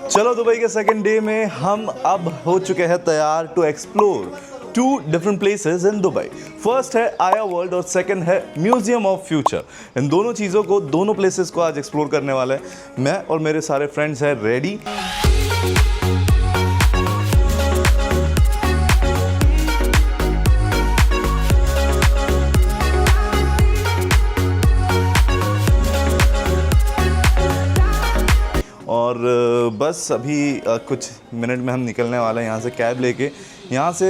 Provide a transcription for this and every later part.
चलो दुबई के second day में हम अब हो चुके हैं तैयार to explore to different places in Dubai. First है आया वर्ल्ड और सेकंड है म्यूजियम ऑफ फ्यूचर। इन दोनों चीज़ों को, दोनों प्लेसेस को आज एक्सप्लोर करने वाले हैं। मैं और मेरे सारे फ्रेंड्स हैं रेडी। और बस अभी कुछ मिनट में हम निकलने वाले हैं यहाँ से कैब लेके। यहाँ से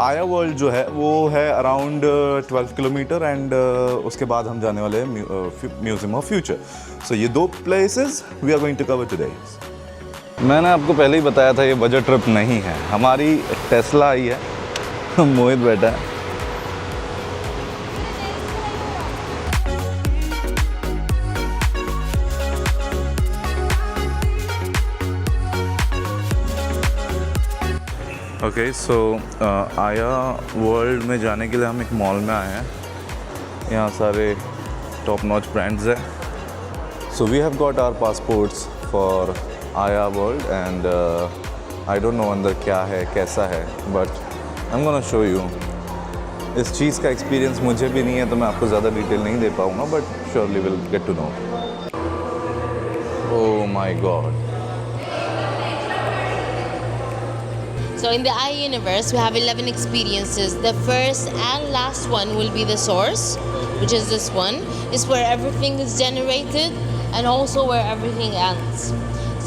आया वर्ल्ड जो है वो है अराउंड 12 किलोमीटर एंड उसके बाद हम जाने वाले हैं म्यूजियम ऑफ फ्यूचर। सो ये दो places we are going to cover today. मैंने आपको पहले ही बताया था ये बजट ट्रिप नहीं है। हमारी टेस्ला आई है, मोहित बैठा है। ओके सो आया वर्ल्ड में जाने के लिए हम एक मॉल में आए हैं। यहाँ सारे टॉप नॉच ब्रांड्स हैं। So we have got our passports for Aya world and I don't know अंदर क्या है कैसा है, but I am gonna show you. इस चीज़ का एक्सपीरियंस मुझे भी नहीं है तो मैं आपको ज़्यादा डिटेल नहीं दे पाऊँगा, but surely will get to know. Oh my God. So in the iUniverse, we have 11 experiences. The first and last one will be the source, which is this one. It's where everything is generated and also where everything ends.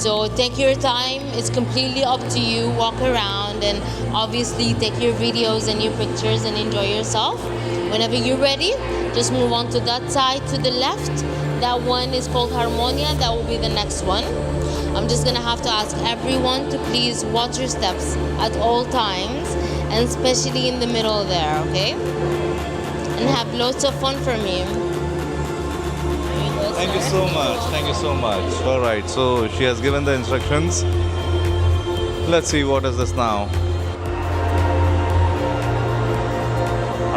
So take your time. It's completely up to you. Walk around and obviously take your videos and your pictures and enjoy yourself. Whenever you're ready, just move on to that side to the left. That one is called Harmonia. That will be the next one. I'm just gonna have to ask everyone to please watch your steps at all times, and especially in the middle there, okay? And have lots of fun for me. Thank you so much. Thank you so much. All right, so she has given the instructions. Let's see what is this now.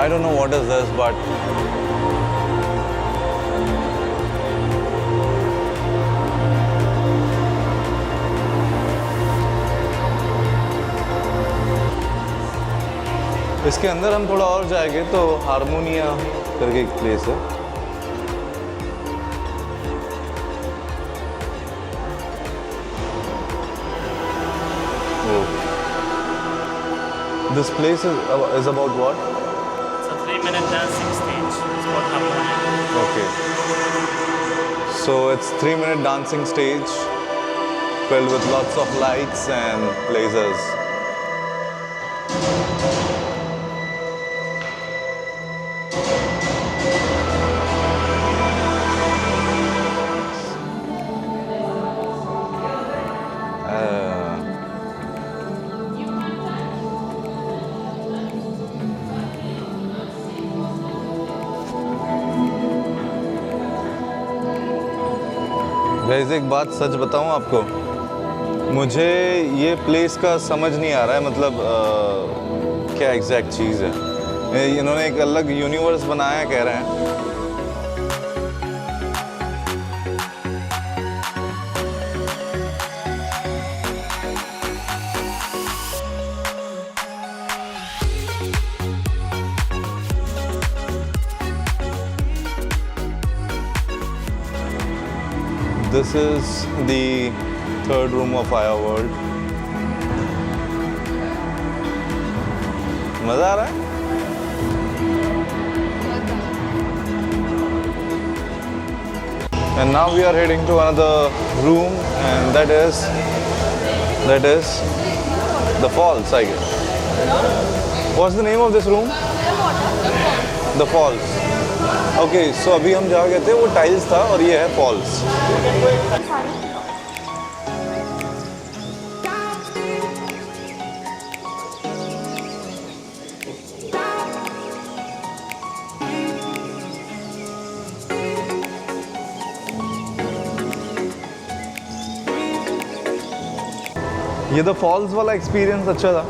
I don't know what is this, but इसके अंदर हम थोड़ा और जाएंगे तो हारमोनिया करके एक place है। This place is about what? It's a 3-minute dancing stage. It's called Harmonia. Okay. So it's 3-minute dancing stage filled with lots of lights and lasers. Guys एक बात सच बताऊं आपको, मुझे ये प्लेस का समझ नहीं आ रहा है, मतलब क्या एग्जैक्ट चीज़ है। इन्होंने एक अलग यूनिवर्स बनाया कह रहे हैं। This is the third room of Aya World. मजा आ रहा है? And now we are heading to another room, and that is the falls, I guess. What's the name of this room? The falls. Okay so अभी हम जहाँ गए थे वो tiles था और ये है फॉल्स। ये द फॉल्स वाला एक्सपीरियंस अच्छा था,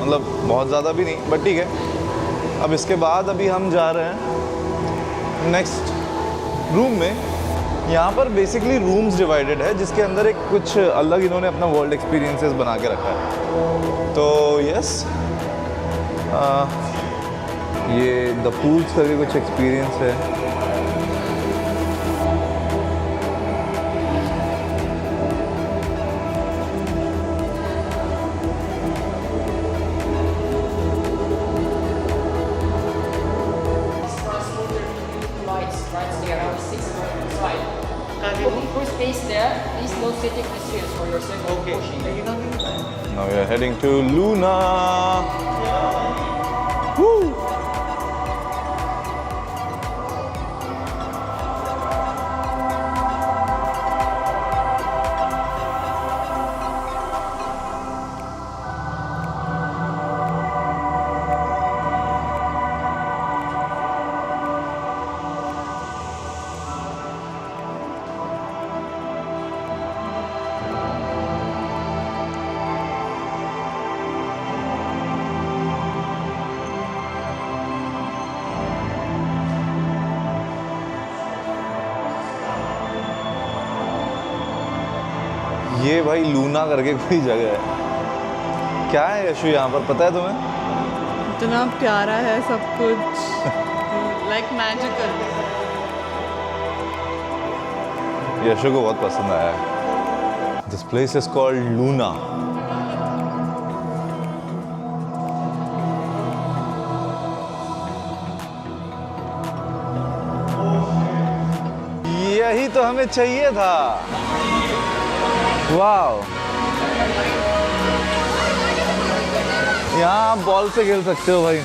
मतलब बहुत ज़्यादा भी नहीं, बट ठीक है। अब इसके बाद अभी हम जा रहे हैं नेक्स्ट रूम में यहाँ पर बेसिकली रूम्स डिवाइडेड है जिसके अंदर एक कुछ अलग इन्होंने अपना वर्ल्ड एक्सपीरियंसेस बना के रखा है। तो यस, ये द पूल्स करके कुछ एक्सपीरियंस है। Space there, please no sitting restrictions for yourself. Okay. Now we are heading to Luna. Woo! ये भाई लूना करके कोई जगह है। क्या है यशु यहाँ पर, पता है तुम्हें? इतना प्यारा है सब कुछ, लाइक मैजिकल। यशु को बहुत पसंद आया है। This place is called Luna. यही तो हमें चाहिए था। वाओ, यहाँ आप बॉल से खेल सकते हो भाई।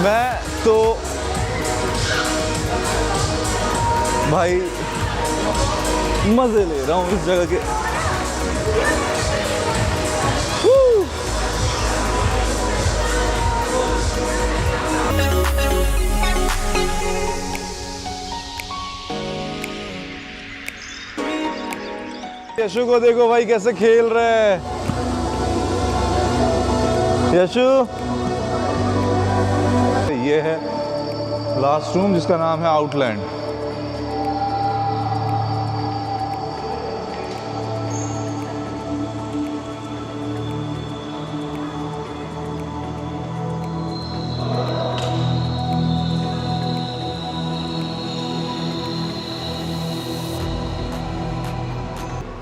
मैं तो भाई मजे ले रहा हूँ इस जगह के। यशु को देखो भाई कैसे खेल रहे हैं। यशु, ये है लास्ट रूम जिसका नाम है outland.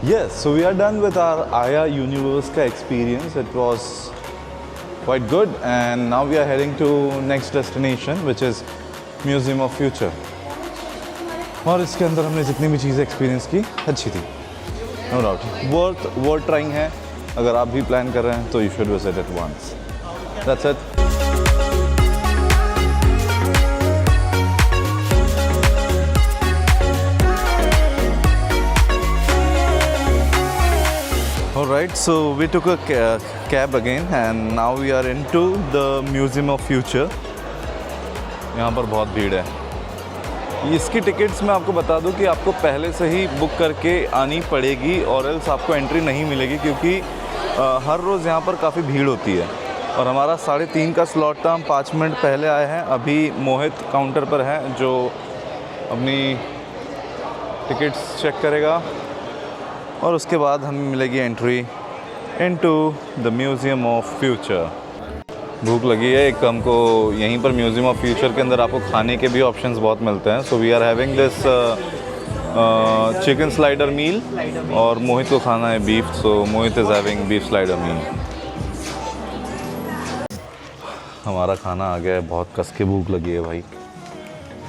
Yes, so we are done with our Aya Universe का experience. It was quite good, and now we are heading to next destination, which is Museum of Future. और इसके अंदर हमने जितनी भी चीज़ें एक्सपीरियंस की अच्छी थी, नो डाउट। वर्थ ट्राइंग है। अगर आप भी प्लान कर रहे हैं तो you should visit it once. That's it. Alright, so we took a cab again and now we are into the Museum of Future. यहाँ पर बहुत भीड़ है। इसकी टिकट्स मैं आपको बता दूं कि आपको पहले से ही बुक करके आनी पड़ेगी और एल्स आपको एंट्री नहीं मिलेगी, क्योंकि हर रोज़ यहाँ पर काफ़ी भीड़ होती है। और हमारा 3:30 का स्लॉट था, हम 5 मिनट पहले आए हैं। अभी मोहित काउंटर पर है जो अपनी टिकट्स चेक करेगा और उसके बाद हमें मिलेगी entry into the museum of future. भूख लगी है एक, हमको यहीं पर म्यूज़ियम ऑफ फ्यूचर के अंदर आपको खाने के भी ऑप्शंस बहुत मिलते हैं। So we are having this chicken slider meal और मोहित को खाना है beef, so Mohit is having beef slider meal. हमारा खाना आ गया है, बहुत कस के भूख लगी है भाई।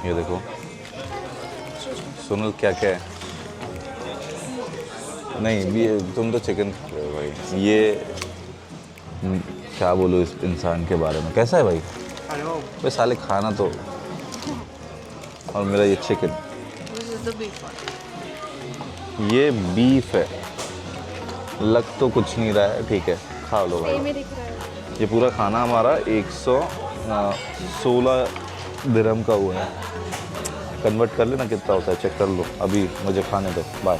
ये देखो सुनल क्या क्या है। नहीं ये तुम तो चिकन भाई, ये क्या बोलूँ इस इंसान के बारे में। कैसा है भाई? भाई साले खाना तो, और मेरा ये चिकन, ये बीफ है। लग तो कुछ नहीं रहा है, ठीक है खा लो भाई। ये पूरा खाना हमारा 116 दिरहम का हुआ है। कन्वर्ट कर लेना कितना होता है, चेक कर लो। अभी मुझे खाने दो, bye.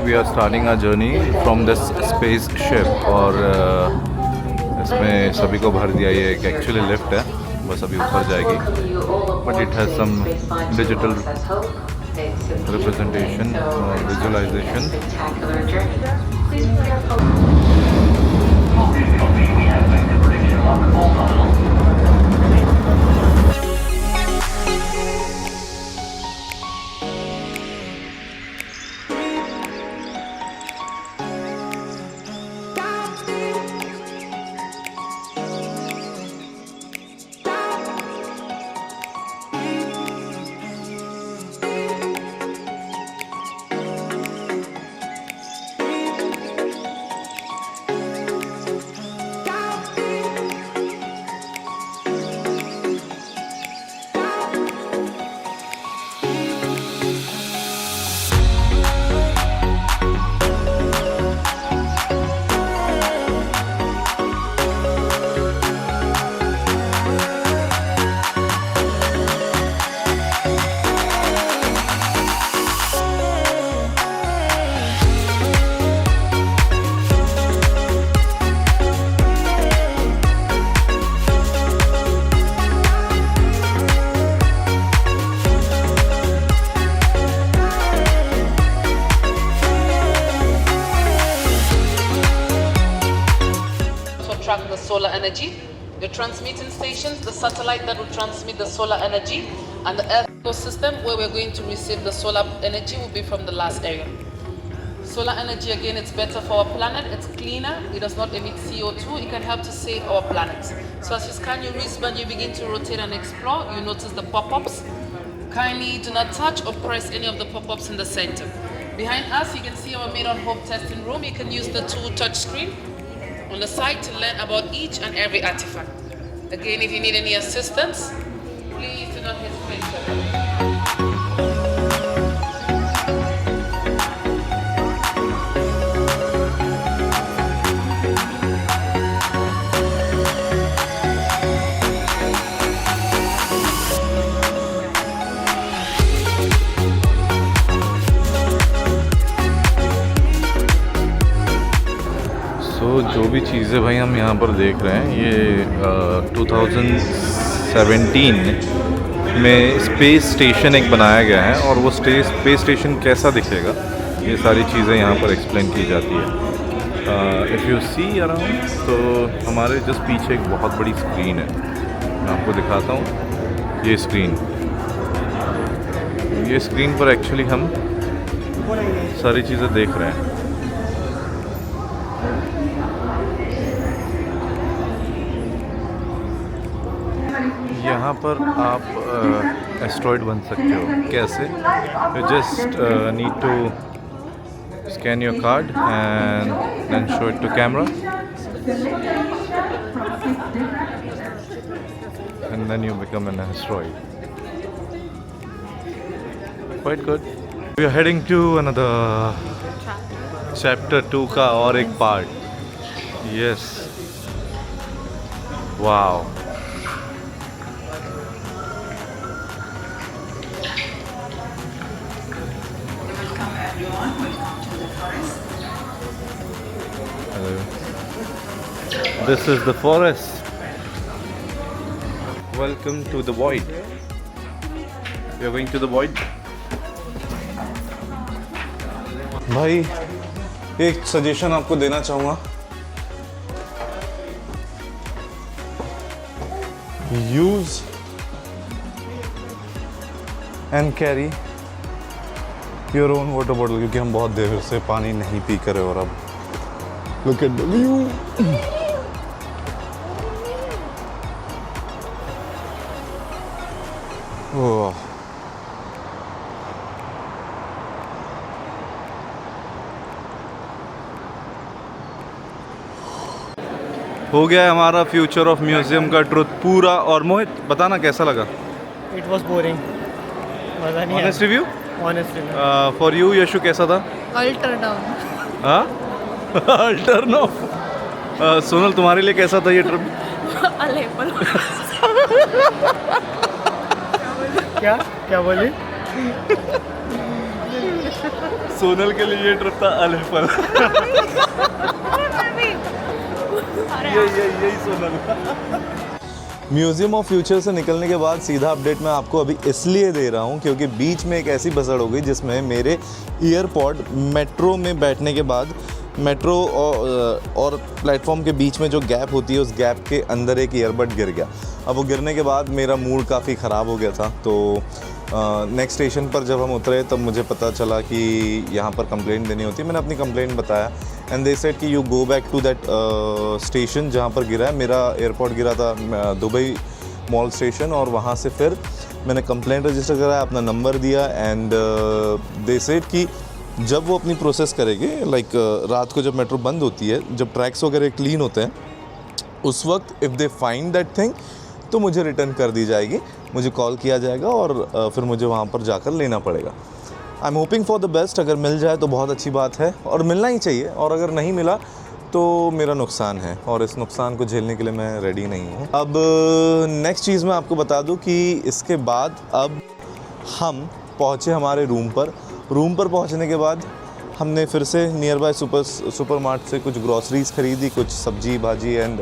We are starting our journey from this spaceship और इसमें सभी को भर दिया। ये एक एक्चुअली लिफ्ट है, बस अभी ऊपर जाएगी, but it has some digital representation और visualisation. Track the solar energy, the transmitting stations, the satellite that will transmit the solar energy, and the earth ecosystem where we're going to receive the solar energy will be from the last area. Solar energy, again, it's better for our planet, it's cleaner, it does not emit CO2, it can help to save our planet. So as you scan your wristband, you begin to rotate and explore, you notice the pop-ups. Kindly do not touch or press any of the pop-ups in the center. Behind us, you can see our Made on Hope testing room. You can use the tool touch screen on the side to learn about each and every artifact. Again, if you need any assistance, please do not hesitate to. जो भी चीज़ें भाई हम यहाँ पर देख रहे हैं, ये 2017 में स्पेस स्टेशन एक बनाया गया है, और वो स्पेस स्टेशन कैसा दिखेगा ये सारी चीज़ें यहाँ पर एक्सप्लेन की जाती है। इफ़ यू सी अराउंड, तो हमारे जस्ट पीछे एक बहुत बड़ी स्क्रीन है, मैं आपको दिखाता हूँ। ये स्क्रीन पर एक्चुअली हम सारी चीज़ें देख रहे हैं। यहाँ पर आप एस्ट्रॉइड बन सकते हो। कैसे? You just need to scan your card and then show it to camera and then you become an asteroid. Quite good. We are heading to another chapter 2 का और एक part. Yes, wow. This is the forest. Welcome to the void. We are going to the void. भाई एक suggestion आपको देना चाहूँगा। Use and carry your own water bottle, क्योंकि हम बहुत देर से पानी नहीं पी कर, और अब look at the view. Oh. हो गया है हमारा फ्यूचर ऑफ म्यूजियम का ट्रुथ पूरा। और मोहित बताना कैसा लगा? It was boring. मज़ा नहीं आया। Honest review? Honestly. For you Yashu कैसा था? Alter down. हाँ अल्टर्न ऑफ। सोनल तुम्हारे लिए कैसा था ये ट्रिप? Alepal. क्या बोली? सोनल के लिए ये ट्रिप था अलेपल। यही सोनल। म्यूजियम ऑफ फ्यूचर से निकलने के बाद सीधा अपडेट मैं आपको अभी इसलिए दे रहा हूँ क्योंकि बीच में एक ऐसी भसड़ हो गई जिसमें मेरे ईयरपॉड मेट्रो में बैठने के बाद मेट्रो और प्लेटफॉर्म के बीच में जो गैप होती है उस गैप के अंदर एक ईयरबड गिर गया। अब वो गिरने के बाद मेरा मूड काफ़ी ख़राब हो गया था। तो नेक्स्ट स्टेशन पर जब हम उतरे तब मुझे पता चला कि यहाँ पर कंप्लेंट देनी होती है। मैंने अपनी कंप्लेंट बताया एंड दे सेड कि you go back to that station जहाँ पर गिरा है। मेरा एयरपोर्ट गिरा था दुबई मॉल स्टेशन और वहाँ से फिर मैंने कंप्लेंट रजिस्टर कराया, अपना नंबर दिया एंड दे सेड कि जब वो अपनी प्रोसेस करेंगे लाइक रात को जब मेट्रो बंद होती है, जब ट्रैक्स वगैरह क्लीन होते हैं, उस वक्त if they find that thing तो मुझे रिटर्न कर दी जाएगी, मुझे कॉल किया जाएगा और फिर मुझे वहाँ पर जाकर लेना पड़ेगा। I am hoping for the best. अगर मिल जाए तो बहुत अच्छी बात है और मिलना ही चाहिए, और अगर नहीं मिला तो मेरा नुकसान है और इस नुकसान को झेलने के लिए मैं रेडी नहीं हूँ। अब नेक्स्ट चीज़ मैं आपको बता दूँ कि इसके बाद अब हम पहुँचे हमारे रूम पर पहुँचने के बाद हमने फिर से नियर बाय सुपर मार्ट से कुछ ग्रॉसरीज ख़रीदी, कुछ सब्जी भाजी एंड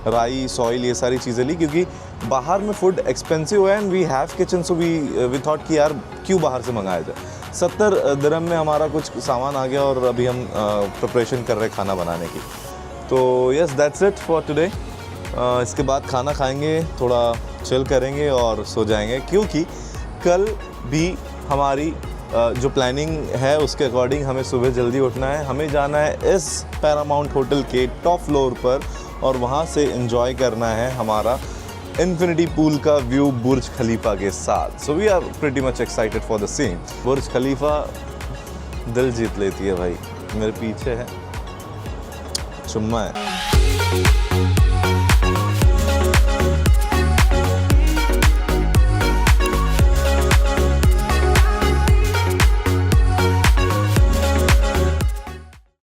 राई सॉइल ये सारी चीज़ें ली क्योंकि बाहर में फूड एक्सपेंसिव है and we have kitchen, so we thought कि यार क्यों बाहर से मंगाया जाए। 70 दिरहम में हमारा कुछ सामान आ गया और अभी हम प्रिपरेशन कर रहे हैं खाना बनाने की। तो yes that's it for today. इसके बाद खाना खाएंगे, थोड़ा चिल करेंगे और सो जाएंगे क्योंकि कल भी हमारी जो प्लानिंग है उसके अकॉर्डिंग हमें सुबह जल्दी उठना है। हमें जाना है इस पैरामाउंट होटल के टॉप फ्लोर पर और वहाँ से एंजॉय करना है हमारा इन्फिनिटी पूल का व्यू बुर्ज खलीफा के साथ। So we are pretty much excited for the same. Burj Khalifa दिल जीत लेती है भाई। मेरे पीछे है, चुम्मा है।